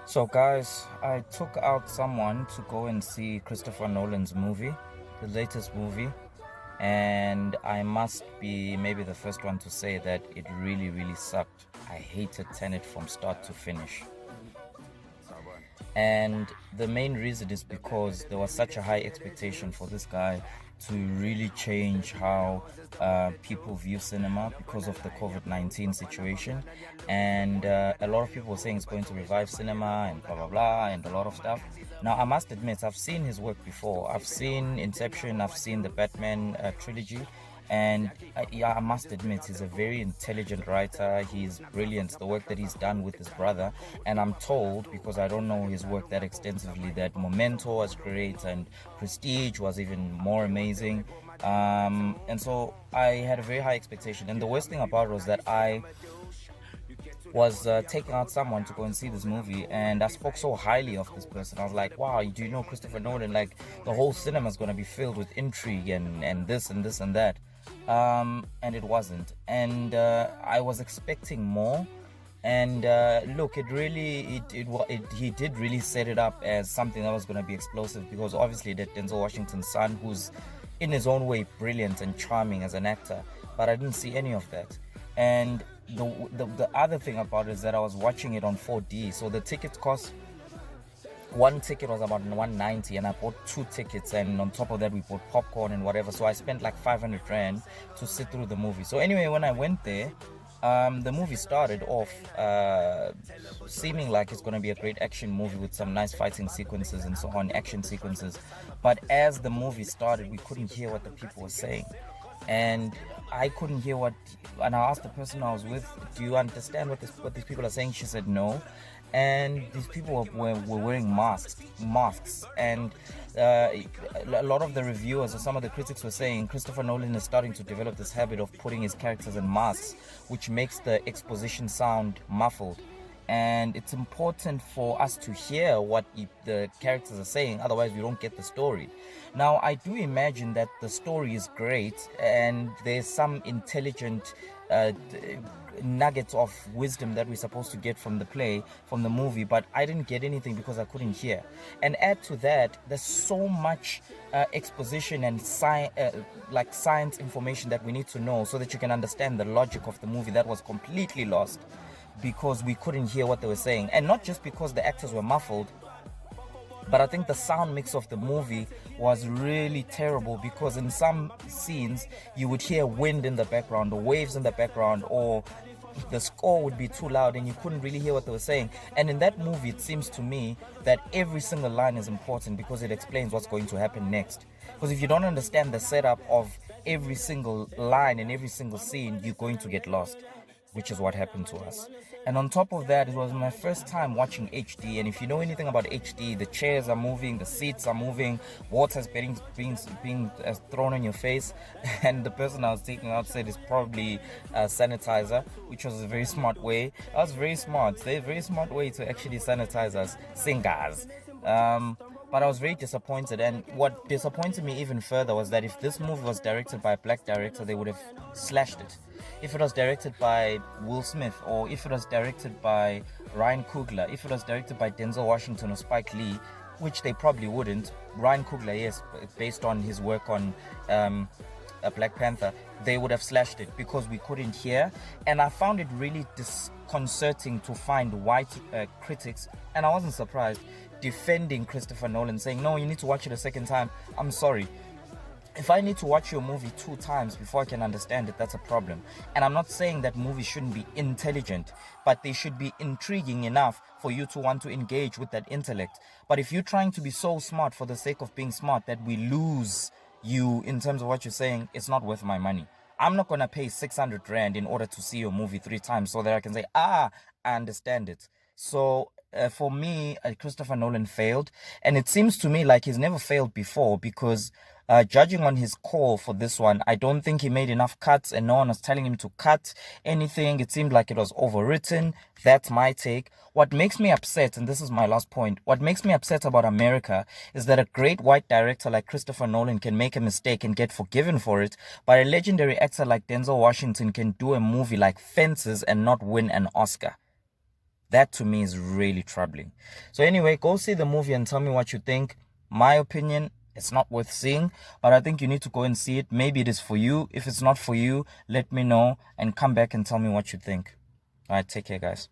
So, guys, I took out someone to go and see Christopher Nolan's movie, the latest movie, and I must be maybe the first one to say that it really, really sucked. I hated Tenet from start to finish. And the main reason is because there was such a high expectation for this guy to really change how people view cinema because of the COVID-19 situation. And a lot of people were saying it's going to revive cinema and blah, blah, blah, and a lot of stuff. Now, I must admit, I've seen his work before. I've seen Inception, I've seen the Batman trilogy. And yeah, I must admit, he's a very intelligent writer. He's brilliant. The work that he's done with his brother. And I'm told, because I don't know his work that extensively, that Memento was great and Prestige was even more amazing. And so I had a very high expectation. And the worst thing about it was that I was taking out someone to go and see this movie, and I spoke so highly of this person. I was like, wow, do you know Christopher Nolan? Like, the whole cinema is going to be filled with intrigue and this and this and that. And it wasn't. And I was expecting more. And look, he did really set it up as something that was going to be explosive, because obviously that Denzel Washington's son, who's in his own way brilliant and charming as an actor, but I didn't see any of that. And the other thing about it is that I was watching it on 4D, so the ticket cost, one ticket was about 190, and I bought two tickets, and on top of that we bought popcorn and whatever, so I spent like 500 rand to sit through the movie. So anyway, when I went there, the movie started off seeming like it's going to be a great action movie with some nice fighting sequences and so on, action sequences. But as the movie started, we couldn't hear what the people were saying. And I couldn't hear and I asked the person I was with, do you understand what these people are saying? She said no. And these people were wearing masks. And a lot of the reviewers or some of the critics were saying Christopher Nolan is starting to develop this habit of putting his characters in masks, which makes the exposition sound muffled. And it's important for us to hear what the characters are saying, otherwise we don't get the story. Now, I do imagine that the story is great and there's some intelligent nuggets of wisdom that we're supposed to get from the movie, but I didn't get anything because I couldn't hear. And add to that, there's so much exposition and like science information that we need to know so that you can understand the logic of the movie, that was completely lost because we couldn't hear what they were saying. And not just because the actors were muffled, but I think the sound mix of the movie was really terrible, because in some scenes you would hear wind in the background or waves in the background, or the score would be too loud and you couldn't really hear what they were saying. And in that movie, it seems to me that every single line is important because it explains what's going to happen next. Because if you don't understand the setup of every single line and every single scene, you're going to get lost, which is what happened to us. And on top of that, it was my first time watching HD. And if you know anything about HD, the chairs are moving, the seats are moving, water's being thrown on your face. And the person I was taking out said it's probably sanitizer, which was a very smart way. That was very smart. They're a very smart way to actually sanitize us, singers. But I was very disappointed. And what disappointed me even further was that if this movie was directed by a black director, they would have slashed it. If it was directed by Will Smith, or if it was directed by Ryan Coogler, if it was directed by Denzel Washington or Spike Lee, which they probably wouldn't. Ryan Coogler, yes, based on his work on a Black Panther, they would have slashed it because we couldn't hear. And I found it really disconcerting to find white critics, and I wasn't surprised, defending Christopher Nolan, saying, no, you need to watch it a second time. I'm sorry. If I need to watch your movie 2 times before I can understand it, that's a problem. And I'm not saying that movies shouldn't be intelligent, but they should be intriguing enough for you to want to engage with that intellect. But if you're trying to be so smart for the sake of being smart that we lose you in terms of what you're saying, it's not worth my money. I'm not going to pay 600 Rand in order to see your movie 3 times so that I can say, I understand it. So for me, Christopher Nolan failed. And it seems to me like he's never failed before, because judging on his call for this one, I don't think he made enough cuts and no one was telling him to cut anything. It seemed like it was overwritten. That's my take. What makes me upset, and this is my last point, what makes me upset about America is that a great white director like Christopher Nolan can make a mistake and get forgiven for it, but a legendary actor like Denzel Washington can do a movie like Fences and not win an Oscar. That to me is really troubling. So anyway, go see the movie and tell me what you think. My opinion, it's not worth seeing, but I think you need to go and see it. Maybe it is for you. If it's not for you, let me know and come back and tell me what you think. All right, take care, guys.